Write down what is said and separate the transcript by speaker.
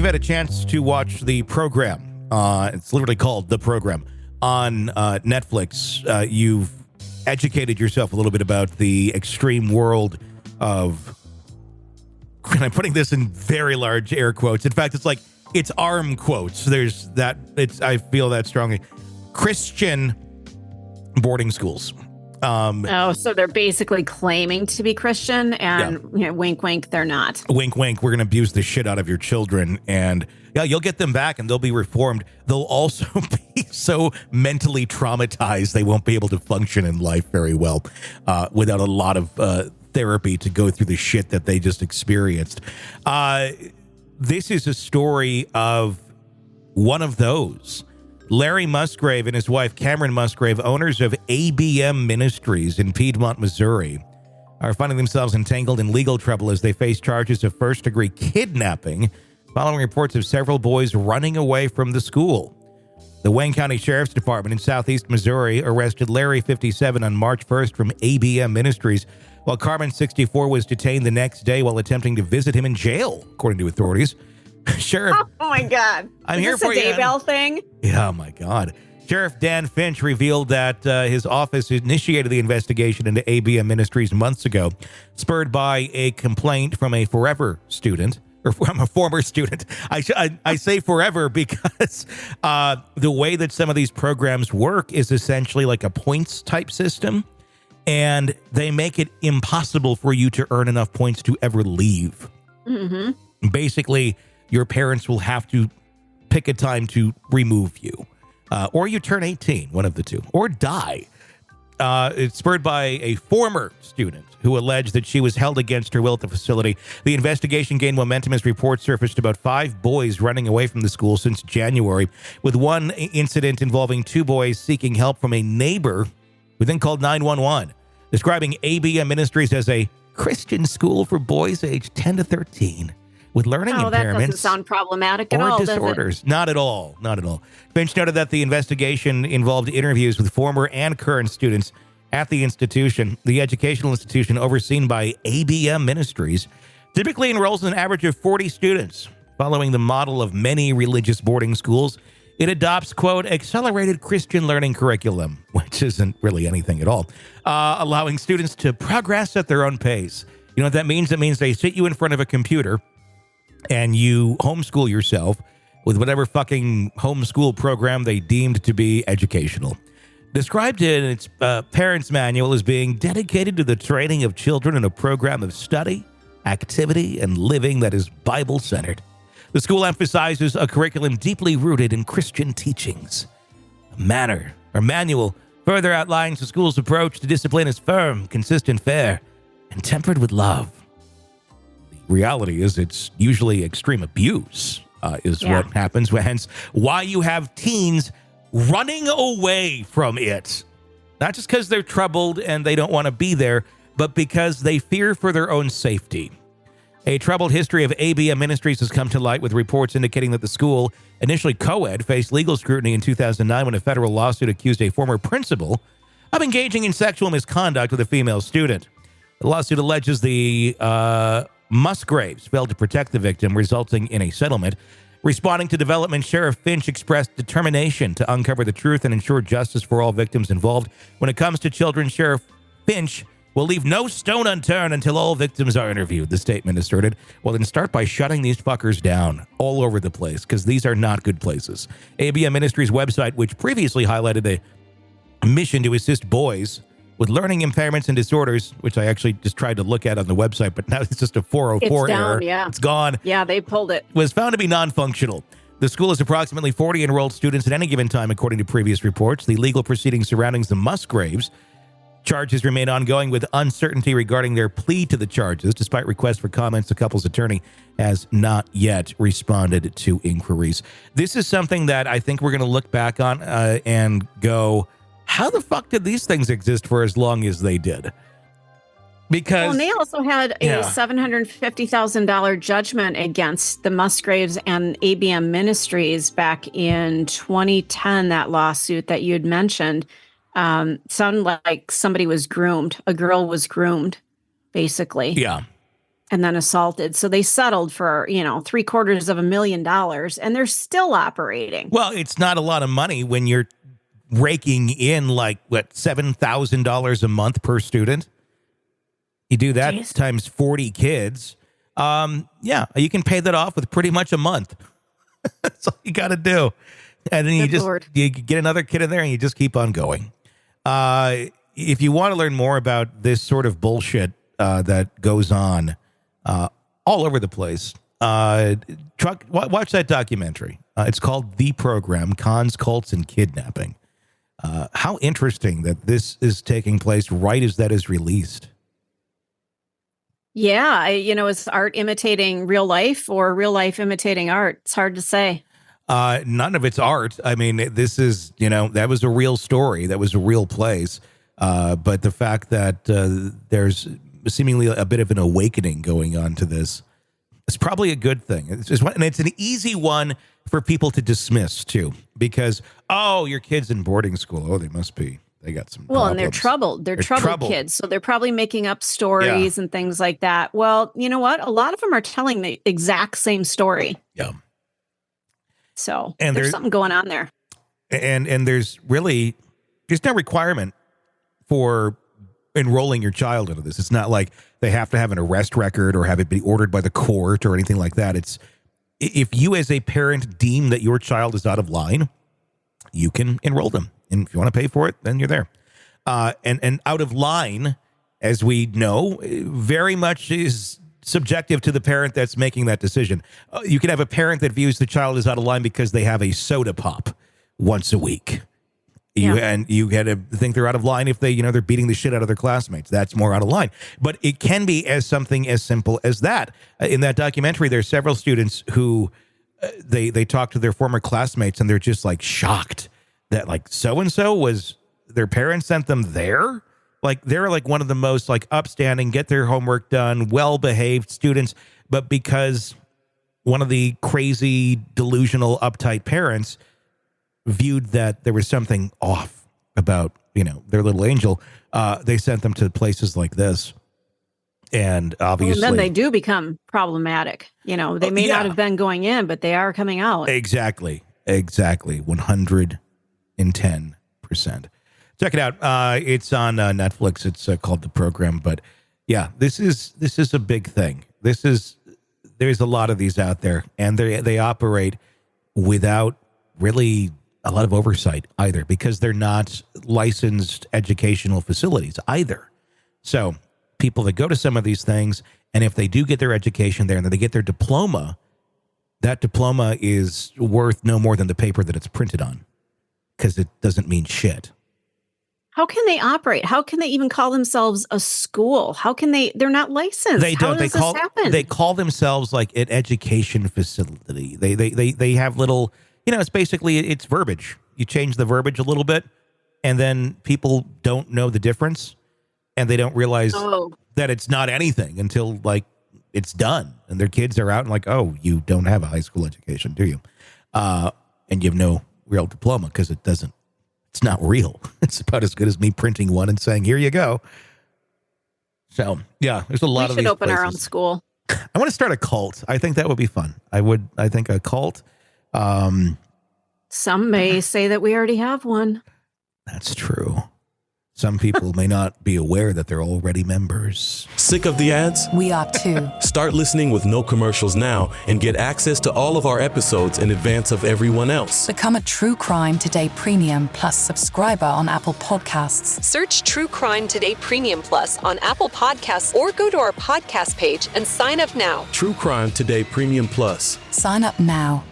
Speaker 1: you've had a chance to watch the program, it's literally called The Program, on Netflix, you've educated yourself a little bit about the extreme world of, and I'm putting this in very large air quotes. In fact, it's arm quotes. There's that, I feel that strongly. Christian boarding schools.
Speaker 2: So they're basically claiming to be Christian, and wink, wink, they're not.
Speaker 1: Wink, wink. We're going to abuse the shit out of your children, and you'll get them back, and they'll be reformed. They'll also be so mentally traumatized they won't be able to function in life very well without a lot of therapy to go through the shit that they just experienced. This is a story of one of those. Larry Musgrave and his wife, Carmen Musgrave, owners of ABM Ministries in Piedmont, Missouri, are finding themselves entangled in legal trouble as they face charges of first-degree kidnapping following reports of several boys running away from the school. The Wayne County Sheriff's Department in southeast Missouri arrested Larry, 57, on March 1st from ABM Ministries, while Carmen, 64, was detained the next day while attempting to visit him in jail, according to authorities. Sheriff,
Speaker 2: oh my God!
Speaker 1: I'm here for you.
Speaker 2: Is this a Daybell thing?
Speaker 1: Yeah, oh my God. Sheriff Dean Finch revealed that his office initiated the investigation into ABM Ministries months ago, spurred by a complaint from a forever student, or from a former student. I say forever because the way that some of these programs work is essentially like a points type system, and they make it impossible for you to earn enough points to ever leave. Mm-hmm. Basically, your parents will have to pick a time to remove you. Or you turn 18, one of the two, or die. It's spurred by a former student who alleged that she was held against her will at the facility. The investigation gained momentum as reports surfaced about 5 boys running away from the school since January, with one incident involving 2 boys seeking help from a neighbor who then called 911, describing ABM Ministries as a Christian school for boys aged 10 to 13. With learning impairments.
Speaker 2: That doesn't sound problematic at all,
Speaker 1: disorders. Does it? Not at all. Not at all. Finch noted that the investigation involved interviews with former and current students at the institution. The educational institution, overseen by ABM Ministries, typically enrolls an average of 40 students. Following the model of many religious boarding schools, it adopts, quote, accelerated Christian learning curriculum, which isn't really anything at all, allowing students to progress at their own pace. You know what that means? It means they sit you in front of a computer and you homeschool yourself with whatever fucking homeschool program they deemed to be educational. Described in its parents' manual as being dedicated to the training of children in a program of study, activity, and living that is Bible-centered. The school emphasizes a curriculum deeply rooted in Christian teachings. Manual further outlines the school's approach to discipline as firm, consistent, fair, and tempered with love. Reality is it's usually extreme abuse what happens, hence why you have teens running away from it. Not just because they're troubled and they don't want to be there, but because they fear for their own safety. A troubled history of ABM Ministries has come to light, with reports indicating that the school, initially co-ed, faced legal scrutiny in 2009 when a federal lawsuit accused a former principal of engaging in sexual misconduct with a female student. The lawsuit alleges the Musgraves failed to protect the victim, resulting in a settlement. Responding to development, Sheriff Finch expressed determination to uncover the truth and ensure justice for all victims involved. When it comes to children, Sheriff Finch will leave no stone unturned until all victims are interviewed, the statement asserted. Well, then start by shutting these fuckers down all over the place, because these are not good places. ABM Ministries website, which previously highlighted a mission to assist boys with learning impairments and disorders, which I actually just tried to look at on the website, but now it's just a 404 error.
Speaker 2: Yeah.
Speaker 1: It's gone.
Speaker 2: Yeah, they pulled it.
Speaker 1: Was found to be non-functional. The school has approximately 40 enrolled students at any given time, according to previous reports. The legal proceedings surrounding the Musgraves charges remain ongoing, with uncertainty regarding their plea to the charges. Despite requests for comments, the couple's attorney has not yet responded to inquiries. This is something that I think we're going to look back on and go, how the fuck did these things exist for as long as they did? Because
Speaker 2: well, and they also had a $750,000 judgment against the Musgraves and ABM Ministries back in 2010. That lawsuit that you had mentioned sounded like somebody was groomed. A girl was groomed, basically.
Speaker 1: Yeah.
Speaker 2: and then assaulted. So they settled for, $750,000, and they're still operating.
Speaker 1: Well, it's not a lot of money when you're raking in $7,000 a month per student. You do that times 40 kids. You can pay that off with pretty much a month. That's all you got to do. And then you get another kid in there and you just keep on going. If you want to learn more about this sort of bullshit that goes on all over the place, watch that documentary. It's called The Program, Cons, Cults, and Kidnapping. How interesting that this is taking place right as that is released.
Speaker 2: Yeah, is art imitating real life or real life imitating art? It's hard to say.
Speaker 1: None of it's art. I mean, this is, that was a real story. That was a real place. But the fact that there's seemingly a bit of an awakening going on to this is probably a good thing. And it's an easy one for people to dismiss, too, because, your kid's in boarding school. Oh, they must be. They got some problems.
Speaker 2: And they're troubled. They're troubled kids. So they're probably making up stories and things like that. Well, you know what? A lot of them are telling the exact same story.
Speaker 1: Yeah.
Speaker 2: So there's something going on there.
Speaker 1: And there's no requirement for enrolling your child into this. It's not like they have to have an arrest record or have it be ordered by the court or anything like that. It's if you as a parent deem that your child is out of line, you can enroll them. And if you want to pay for it, then you're there. And out of line, as we know, very much is subjective to the parent that's making that decision. You can have a parent that views the child as out of line because they have a soda pop once a week. And you had to think they're out of line if they're beating the shit out of their classmates. That's more out of line. But it can be as something as simple as that. In that documentary, there's several students who they talk to their former classmates and they're just shocked that so-and-so was their parents sent them there. They're one of the most upstanding, get their homework done, well-behaved students. But because one of the crazy, delusional, uptight parents viewed that there was something off about, their little angel, they sent them to places like this. And obviously,
Speaker 2: then they do become problematic. They may not have been going in, but they are coming out.
Speaker 1: Exactly. 110%. Check it out. It's on Netflix. It's called The Program. But yeah, this is a big thing. There's a lot of these out there, and they operate without really a lot of oversight either, because they're not licensed educational facilities either. So people that go to some of these things, and if they do get their education there and then they get their diploma, that diploma is worth no more than the paper that it's printed on, because it doesn't mean shit.
Speaker 2: How can they operate? How can they even call themselves a school? How can they're not licensed?
Speaker 1: They don't.
Speaker 2: How does this happen?
Speaker 1: They call themselves an education facility. They have little, it's verbiage. You change the verbiage a little bit, and then people don't know the difference, and they don't realize that it's not anything until it's done, and their kids are out and you don't have a high school education, do you? And you have no real diploma because it's not real. It's about as good as me printing one and saying, here you go. So yeah, there's a lot of these places. We should open
Speaker 2: our own school.
Speaker 1: I want to start a cult. I think that would be fun. I think a cult.
Speaker 2: Some may say that we already have one.
Speaker 1: That's true. Some people may not be aware that they're already members.
Speaker 3: Sick of the ads?
Speaker 4: We are too.
Speaker 3: Start listening with no commercials now and get access to all of our episodes in advance of everyone else.
Speaker 4: Become a True Crime Today Premium Plus subscriber on Apple Podcasts.
Speaker 5: Search True Crime Today Premium Plus on Apple Podcasts or go to our podcast page and sign up now.
Speaker 3: True Crime Today Premium Plus.
Speaker 4: Sign up now.